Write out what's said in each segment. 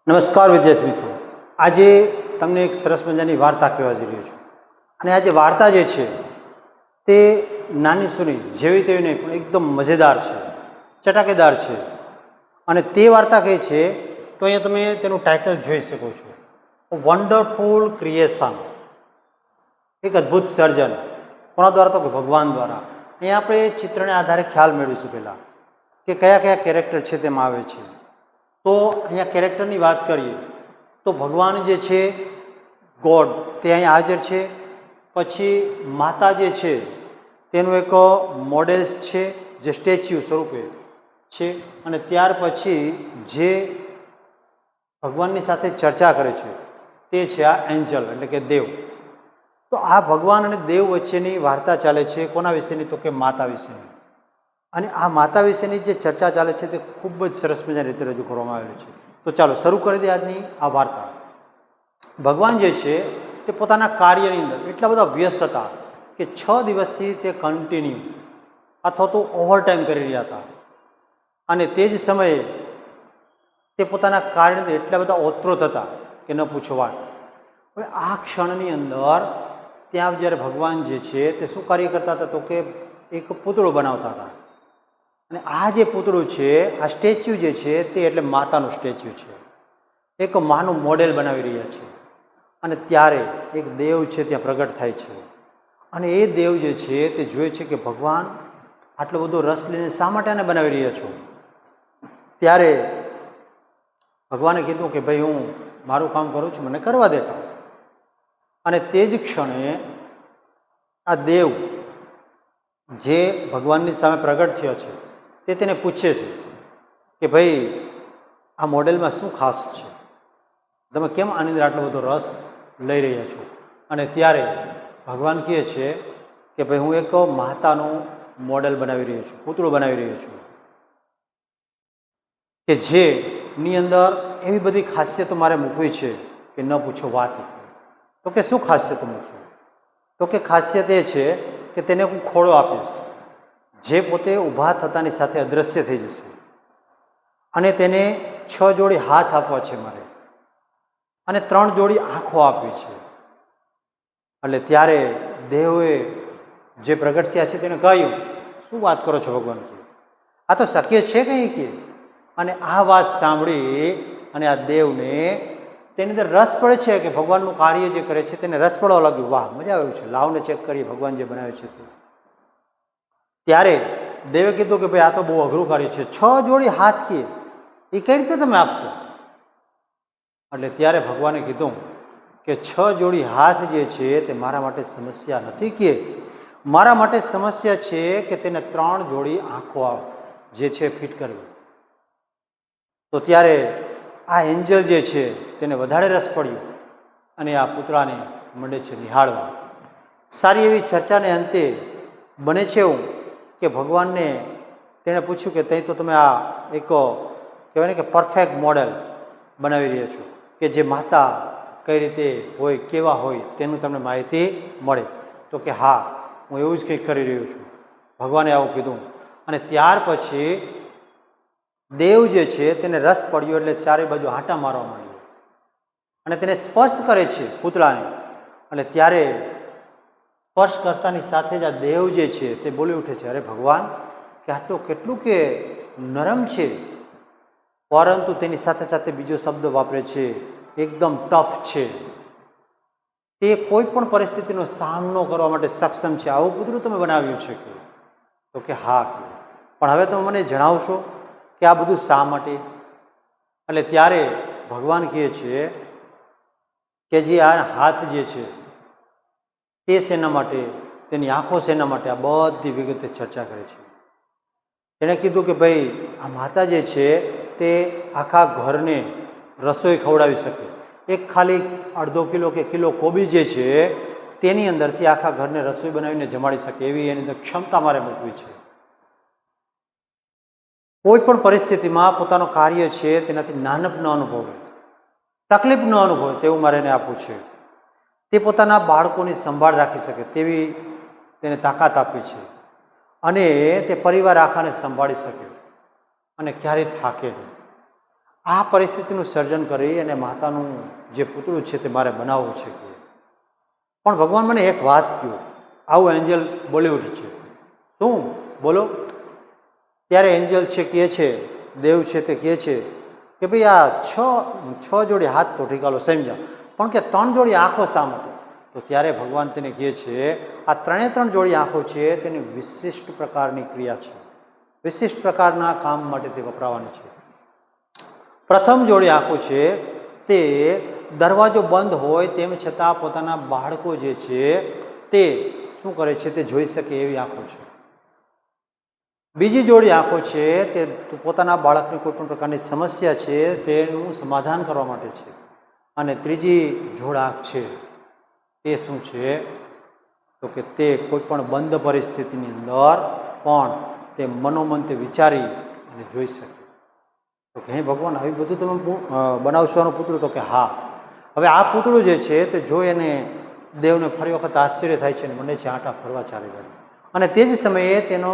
નમસ્કાર વિદ્યાર્થી મિત્રો, આજે તમને એક સરસ મજાની વાર્તા કહેવા જઈ રહ્યો છું. અને આ જે વાર્તા જે છે તે નાની સૂની જેવી તેવી નહીં, પણ એકદમ મજેદાર છે, ચટાકેદાર છે. અને તે વાર્તા કઈ છે તો અહીંયા તમે તેનું ટાઇટલ જોઈ શકો છો, વન્ડરફુલ ક્રિએશન. એક અદ્ભુત સર્જન. કોના દ્વારા? તો ભગવાન દ્વારા. અહીંયા આપણે ચિત્રને આધારે ખ્યાલ મેળવીશું પહેલાં કે કયા કયા કેરેક્ટર છે તેમાં આવે છે. તો અહીંયા કેરેક્ટરની વાત કરીએ તો ભગવાન જે છે, ગોડ, તે અહીંયા હાજર છે. પછી માતા જે છે તેનું એક મોડેલ છે જે સ્ટેચ્યુ સ્વરૂપે છે. અને ત્યાર પછી જે ભગવાનની સાથે ચર્ચા કરે છે તે છે આ એન્જલ, એટલે કે દેવ. તો આ ભગવાન અને દેવ વચ્ચેની વાર્તા ચાલે છે. કોના વિશેની? તો કે માતા વિશેની. અને આ માતા વિશેની જે ચર્ચા ચાલે છે તે ખૂબ જ સરસ મજાની રીતે રજૂ કરવામાં આવેલી છે. તો ચાલો શરૂ કરી દઈએ આજની આ વાર્તા. ભગવાન જે છે તે પોતાના કાર્યની અંદર એટલા બધા વ્યસ્ત હતા કે 6 દિવસથી તે કન્ટિન્યુ અથવા તો ઓવરટાઈમ કરી રહ્યા હતા. અને તે જ સમયે તે પોતાના કાર્યની અંદર એટલા બધા ઓતપ્રોત હતા કે ન પૂછો વાત. હવે આ ક્ષણની અંદર ત્યાં જ્યારે ભગવાન જે છે તે શું કાર્ય કરતા હતા? તો કે એક પૂતળો બનાવતા હતા. અને આ જે પૂતળું છે, આ સ્ટેચ્યુ જે છે તે એટલે માતાનું સ્ટેચ્યુ છે. એક માનું મોડેલ બનાવી રહ્યા છે. અને ત્યારે એક દેવ છે ત્યાં પ્રગટ થાય છે. અને એ દેવ જે છે તે જોવે છે કે ભગવાન આટલો બધો રસ લઈને શા માટે આને બનાવી રહ્યા છો? ત્યારે ભગવાને કીધું કે ભાઈ, હું મારું કામ કરું છું, મને કરવા દેતા. અને તે જ ક્ષણે આ દેવ જે ભગવાનની સામે પ્રગટ થયો છે તે તેને પૂછે છે કે ભાઈ, આ મોડેલમાં શું ખાસ છે? તમે કેમ આની અંદર આટલો બધો રસ લઈ રહ્યા છો? અને ત્યારે ભગવાન કહે છે કે ભાઈ, હું એક માતાનું મોડેલ બનાવી રહ્યો છું, પૂતળું બનાવી રહ્યો છું કે જેની અંદર એવી બધી ખાસિયતો મારે મૂકવી છે કે ન પૂછો વાત. તો કે શું ખાસિયત મૂકશું? તો કે ખાસિયત એ છે કે તેને હું ખોળો આપીશ જે પોતે ઊભા થતાની સાથે અદૃશ્ય થઈ જશે. અને તેને 6 જોડી હાથ આપવા છે મારે, અને 3 જોડી આંખો આપવી છે. એટલે ત્યારે દેવે જે પ્રગટ થયા છે તેને કહ્યું, શું વાત કરો છો ભગવાન? આ તો શક્ય છે કંઈ કે? અને આ વાત સાંભળી અને આ દેવને તેની અંદર રસ પડે છે કે ભગવાનનું કાર્ય જે કરે છે તેને રસ પડવા લાગ્યું. વાહ, મજા આવ્યું છે, લાવને ચેક કરીએ ભગવાન જે બનાવે છે તે. ત્યારે દેવે કીધું કે ભાઈ, આ તો બહુ અઘરું કાર્ય છે. 6 જોડી હાથ કે એ કઈ રીતે તમે આપશો? એટલે ત્યારે ભગવાને કીધું કે 6 જોડી હાથ જે છે તે મારા માટે સમસ્યા નથી, કે મારા માટે સમસ્યા છે કે તેને 3 જોડી આંખો જે છે ફિટ કરવી. તો ત્યારે આ એન્જલ જે છે તેને વધારે રસ પડ્યો અને આ પૂતળાને મંડે છે નિહાળવા. સારી એવી ચર્ચાને અંતે બને છે એવું કે ભગવાનને તેણે પૂછ્યું કે તે તો તમે આ એક કહેવાય ને કે પરફેક્ટ મોડેલ બનાવી રહ્યા છો કે જે માતા કઈ રીતે હોય, કેવા હોય તેનું તમને માહિતી મળે. તો કે હા, હું એવું જ કંઈક કરી રહ્યો છું. ભગવાને આવું કીધું. અને ત્યાર પછી દેવ જે છે તેને રસ પડ્યો એટલે ચારે બાજુ આંટા મારવા માંડ્યો અને તેને સ્પર્શ કરે છે પૂતળાને. અને ત્યારે સ્પર્શ કરતાની સાથે જ આ દેવ જે છે તે બોલી ઉઠે છે, અરે ભગવાન, કે આટલું કેટલું કે નરમ છે. પરંતુ તેની સાથે સાથે બીજો શબ્દ વાપરે છે, એકદમ ટફ છે. તે કોઈ પણ પરિસ્થિતિનો સામનો કરવા માટે સક્ષમ છે. આવું પૂતળું તમે બનાવ્યું છે કે? તો કે હા. પણ હવે તમે મને જણાવશો કે આ બધું શા માટે? એટલે ત્યારે ભગવાન કહે છે કે જે આ હાથ જે છે તે શેના માટે, તેની આંખો શેના માટે, આ બધી વિગતે ચર્ચા કરે છે. એણે કીધું કે ભાઈ, આ માતા જે છે તે આખા ઘરને રસોઈ ખવડાવી શકે. એક ખાલી અડધો કિલો કે કિલો કોબી જે છે તેની અંદરથી આખા ઘરને રસોઈ બનાવીને જમાડી શકે એવી એની અંદર ક્ષમતા મારે મૂકવી છે. કોઈ પણ પરિસ્થિતિમાં પોતાનું કાર્ય છે તેનાથી નાનપ ન અનુભવે, તકલીફ ન અનુભવે તેવું મારે એને આપવું છે. તે પોતાના બાળકોની સંભાળ રાખી શકે તેવી તેને તાકાત આપી છે. અને તે પરિવાર આખાને સંભાળી શકે અને ક્યારેય થાકે નહીં. આ પરિસ્થિતિનું સર્જન કરી અને માતાનું જે પૂતળું છે તે મારે બનાવવું છે કે પણ ભગવાન મને એક વાત કહ્યું, આવું એન્જલ બોલી ઉઠી છે. શું બોલો? ત્યારે એન્જલ છે કહે છે, દેવ છે તે કહે છે કે ભાઈ આ છ જોડી હાથ તો ઠીકાલો સમજ્યા, પણ કે 3 જોડી આંખો શા માટે? તો ત્યારે ભગવાન તેને કહે છે આ 3 જોડી આંખો છે તેની વિશિષ્ટ પ્રકારની ક્રિયા છે, વિશિષ્ટ પ્રકારના કામ માટે તે વપરાવાની છે. પ્રથમ જોડી આંખો છે તે દરવાજો બંધ હોય તેમ છતાં પોતાના બાળકો જે છે તે શું કરે છે તે જોઈ શકે એવી આંખો છે. બીજી જોડી આંખો છે તે પોતાના બાળકની કોઈ પણ પ્રકારની સમસ્યા છે તેનું સમાધાન કરવા માટે છે. અને ત્રીજી જોડ આંખ છે તે શું છે તો કે તે કોઈ પણ બંધ પરિસ્થિતિની અંદર પણ તે મનોમન તે વિચારી અને જોઈ શકે. તો કે હે ભગવાન, આવી બધું તમે બનાવશો આનું પૂતળું? તો કે હા. હવે આ પૂતળું જે છે તે જોઈ અને દેવને ફરી વખત આશ્ચર્ય થાય છે અને મને છે આંટા ફરવા ચાલી જાય. અને તે જ સમયે તેનો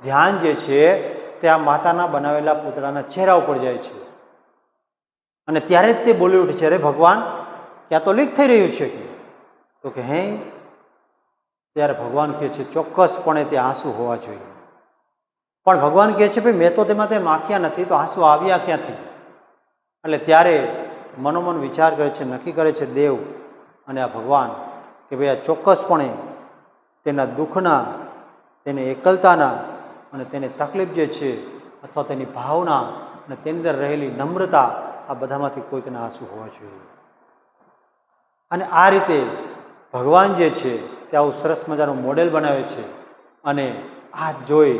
ધ્યાન જે છે તે આ માતાના બનાવેલા પૂતળાના ચહેરા ઉપર જાય છે. અને ત્યારે જ તે બોલી ઉઠે છે, અરે ભગવાન, ત્યાં તો લીક થઈ રહ્યું છે. તો કે હે? ત્યારે ભગવાન કહે છે ચોક્કસપણે તે આંસુ હોવા જોઈએ. પણ ભગવાન કહે છે ભાઈ મેં તો તેમાં તે માખ્યા નથી, તો આંસુ આવ્યા ક્યાંથી? એટલે ત્યારે મનોમન વિચાર કરે છે, નક્કી કરે છે દેવ અને આ ભગવાન કે ભાઈ આ ચોક્કસપણે તેના દુઃખના, તેની એકલતાના અને તેની તકલીફ જે છે અથવા તેની ભાવના અને તેની અંદર રહેલી નમ્રતા, આ બધામાંથી કોઈકના આંસુ હોવા જોઈએ. અને આ રીતે ભગવાન જે છે તે આવું સરસ મજાનું મોડેલ બનાવે છે અને આ જોઈ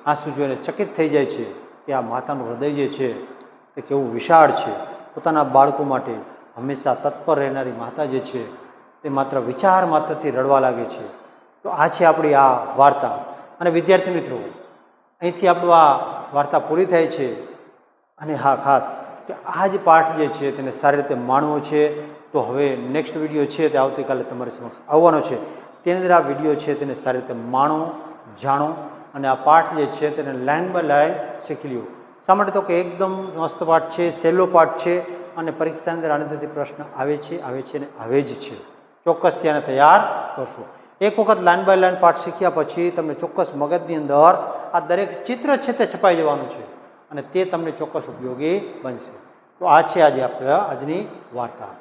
આંસુ જોઈને ચકિત થઈ જાય છે કે આ માતાનું હૃદય જે છે તે કેવું વિશાળ છે. પોતાના બાળકો માટે હંમેશા તત્પર રહેનારી માતા જે છે તે માત્ર વિચાર માત્રથી રડવા લાગે છે. તો આ છે આપણી આ વાર્તા. અને વિદ્યાર્થી મિત્રો, અહીંથી આપણું આ વાર્તા પૂરી થાય છે. અને હા, ખાસ કે આ જ પાઠ જે છે તેને સારી રીતે માણવો છે. તો હવે નેક્સ્ટ વિડીયો છે તે આવતીકાલે તમારી સમક્ષ આવવાનો છે. તેની અંદર આ વિડીયો છે તેને સારી રીતે માણો, જાણો અને આ પાઠ જે છે તેને લાઇન બાય લાઇન શીખી લ્યો. શા માટે? તો કે એકદમ મસ્ત પાઠ છે, સહેલો પાઠ છે અને પરીક્ષાની અંદર આની અંદરથી પ્રશ્ન આવે છે અને આવે જ છે. ચોક્કસથી આને તૈયાર કરશો. એક વખત લાઇન બાય લાઇન પાઠ શીખ્યા પછી તમને ચોક્કસ મગજની અંદર આ દરેક ચિત્ર છે તે છપાઈ જવાનું છે અને તે તમને ચોક્કસ ઉપયોગી બનશે. તો આ છે આજે આપણે આજની વાર્તા.